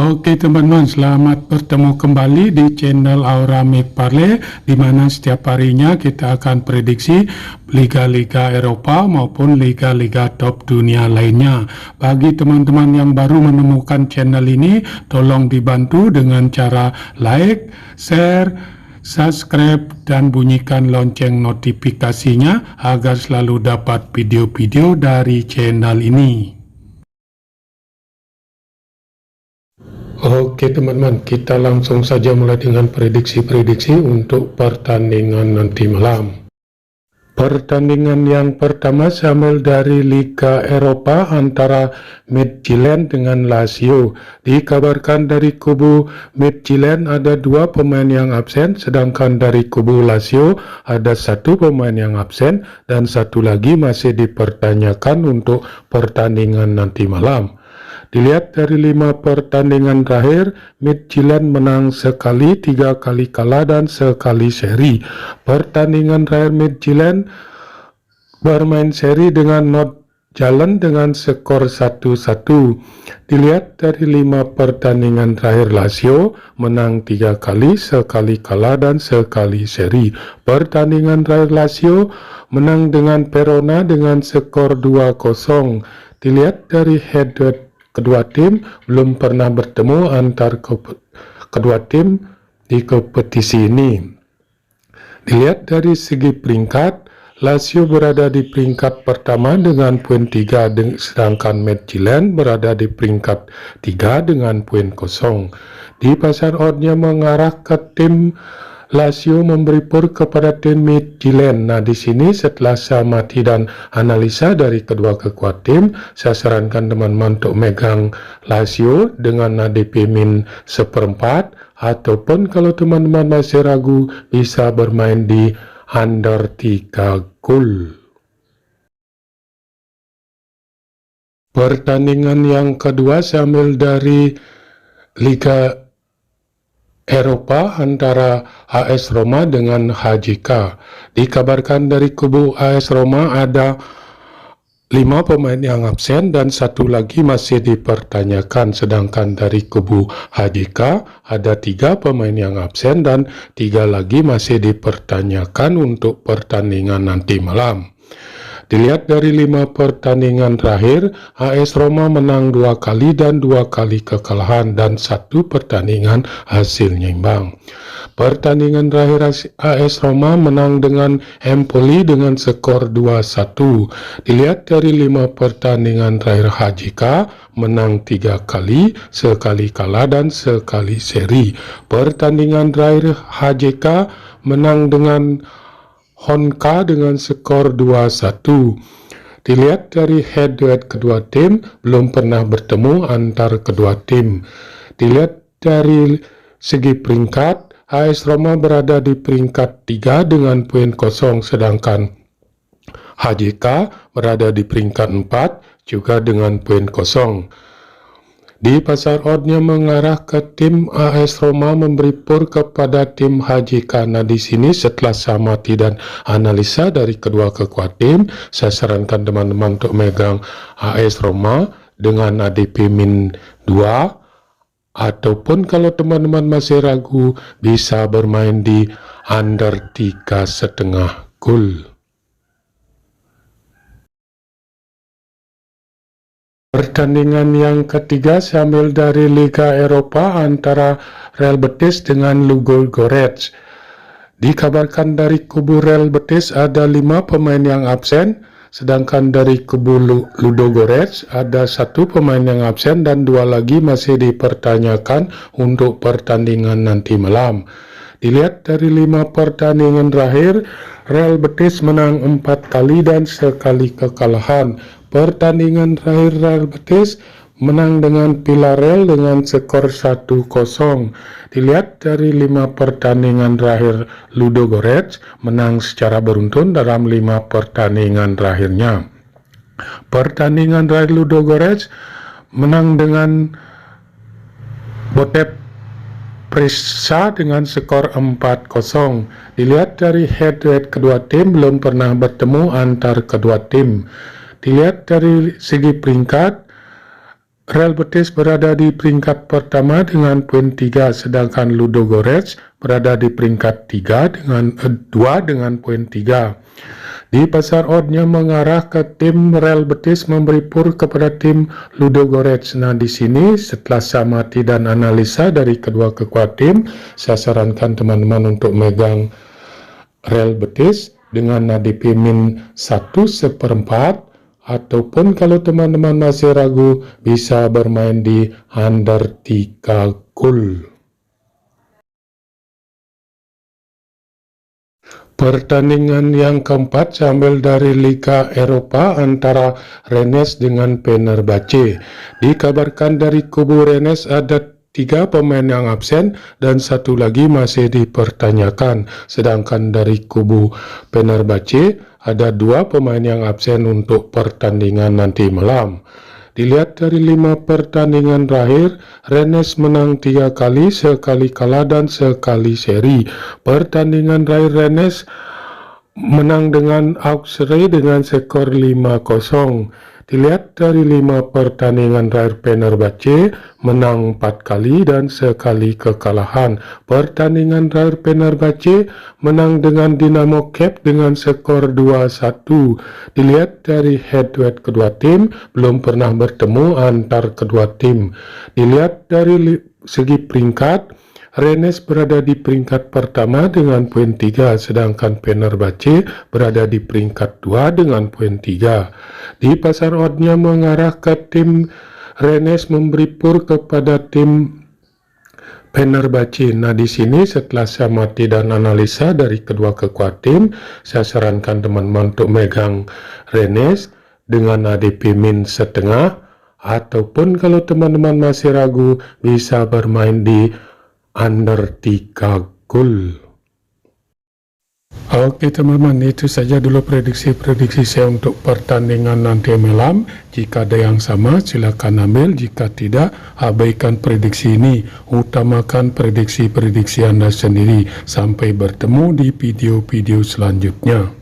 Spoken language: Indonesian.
Oke teman-teman, selamat bertemu kembali di channel Aura McParley, di mana setiap harinya kita akan prediksi liga-liga Eropa maupun liga-liga top dunia lainnya. Bagi teman-teman yang baru menemukan channel ini, tolong dibantu dengan cara like, share, subscribe, dan bunyikan lonceng notifikasinya agar selalu dapat video-video dari channel ini. Oke teman-teman, kita langsung saja mulai dengan prediksi-prediksi untuk pertandingan nanti malam. Pertandingan yang pertama sambil dari Liga Eropa antara Midtjylland dengan Lazio. Dikabarkan dari kubu Midtjylland ada 2 pemain yang absen, sedangkan dari kubu Lazio ada 1 pemain yang absen dan 1 lagi masih dipertanyakan untuk pertandingan nanti malam. Dilihat dari 5 pertandingan terakhir, Midtjylland menang sekali, 3 kali kalah dan sekali seri. Pertandingan terakhir Midtjylland bermain seri dengan Nordjylland dengan skor 1-1. Dilihat dari 5 pertandingan terakhir, Lazio menang 3 kali, sekali kalah dan sekali seri. Pertandingan terakhir Lazio menang dengan Verona dengan skor 2-0. Dilihat dari head-to-head kedua tim, belum pernah bertemu antar kedua tim di kompetisi ini. Dilihat dari segi peringkat, Lazio berada di peringkat pertama dengan poin 3, sedangkan Midtjylland berada di peringkat 3 dengan poin 0. Di pasar oddnya mengarah ke tim Lazio memberi pur kepada tim Midtjylland. Nah, di sini setelah saya amati dan analisa dari kedua kekuatan tim, saya sarankan teman-teman untuk megang Lazio dengan ADP min 1/4, ataupun kalau teman-teman masih ragu bisa bermain di under 3 gol. Pertandingan yang kedua sambil dari Liga Eropa antara AS Roma dengan HJK. Dikabarkan dari kubu AS Roma ada 5 pemain yang absen dan 1 lagi masih dipertanyakan, sedangkan dari kubu HJK ada 3 pemain yang absen dan 3 lagi masih dipertanyakan untuk pertandingan nanti malam. Dilihat dari 5 pertandingan terakhir, AS Roma menang 2 kali dan 2 kali kekalahan dan 1 pertandingan hasilnya imbang. Pertandingan terakhir AS Roma menang dengan Empoli dengan skor 2-1. Dilihat dari 5 pertandingan terakhir HJK menang 3 kali, sekali kalah dan sekali seri. Pertandingan terakhir HJK menang dengan Honka dengan skor 2-1. Dilihat dari head-to-head kedua tim, belum pernah bertemu antar kedua tim. Dilihat dari segi peringkat, AS Roma berada di peringkat 3 dengan poin 0, sedangkan HJK berada di peringkat 4 juga dengan poin 0. Di pasar oddnya mengarah ke tim AS Roma memberi pur kepada tim HJK. Nah, di sini setelah samati dan analisa dari kedua kekuatan tim, saya sarankan teman-teman untuk megang AS Roma dengan ADP min 2, ataupun kalau teman-teman masih ragu bisa bermain di under 3,5 gol. Pertandingan yang ketiga sambil dari Liga Eropa antara Real Betis dengan Ludogorets. Dikabarkan dari kubu Real Betis ada 5 pemain yang absen, sedangkan dari kubu Ludogorets ada 1 pemain yang absen dan 2 lagi masih dipertanyakan untuk pertandingan nanti malam. Dilihat dari 5 pertandingan terakhir, Real Betis menang 4 kali dan sekali kekalahan. Pertandingan terakhir Real Betis menang dengan Villarreal dengan skor 1-0. Dilihat dari 5 pertandingan terakhir, Ludogorets menang secara beruntun dalam 5 pertandingan terakhirnya. Pertandingan terakhir Ludogorets menang dengan Botep Prisa dengan skor 4-0. Dilihat dari head-to-head kedua tim, belum pernah bertemu antar kedua tim. Dilihat dari segi peringkat, Real Betis berada di peringkat pertama dengan poin 3, sedangkan Ludogorets berada di peringkat 2 dengan poin 3. Di pasar oddnya mengarah ke tim Real Betis memberi pur kepada tim Ludogorets. Nah, di sini setelah saya amati dan analisa dari kedua kekuatan tim, saya sarankan teman-teman untuk megang Real Betis dengan ADP min 1/4, ataupun kalau teman-teman masih ragu bisa bermain di under 3 gol. Pertandingan yang keempat sambil dari Liga Eropa antara Rennes dengan Fenerbahce. Dikabarkan dari kubu Rennes ada 3 pemain yang absen dan 1 lagi masih dipertanyakan. Sedangkan dari kubu Fenerbahce ada 2 pemain yang absen untuk pertandingan nanti malam. Dilihat dari 5 pertandingan terakhir, Rennes menang 3 kali, sekali kalah dan sekali seri. Pertandingan terakhir Rennes menang dengan Auxerre dengan skor 5-0. Dilihat dari 5 pertandingan terakhir Fenerbahce menang 4 kali dan sekali kekalahan. Pertandingan terakhir Fenerbahce menang dengan Dinamo Kiev dengan skor 2-1. Dilihat dari head-to-head kedua tim, belum pernah bertemu antar kedua tim. Dilihat dari segi peringkat, Rennes berada di peringkat pertama dengan poin 3, sedangkan Fenerbahce berada di peringkat 2 dengan poin 3. Di pasar oddnya mengarah ke tim Rennes memberi pur kepada tim Fenerbahce. Nah, di sini setelah saya amati dan analisa dari kedua kekuatan tim, saya sarankan teman-teman untuk megang Rennes dengan ADP min 1/2, ataupun kalau teman-teman masih ragu bisa bermain di under 3 gol. Oke teman-teman, itu saja dulu prediksi saya untuk pertandingan nanti malam. Jika ada yang sama silakan ambil, jika tidak abaikan prediksi ini, utamakan prediksi Anda sendiri. Sampai bertemu di video-video selanjutnya.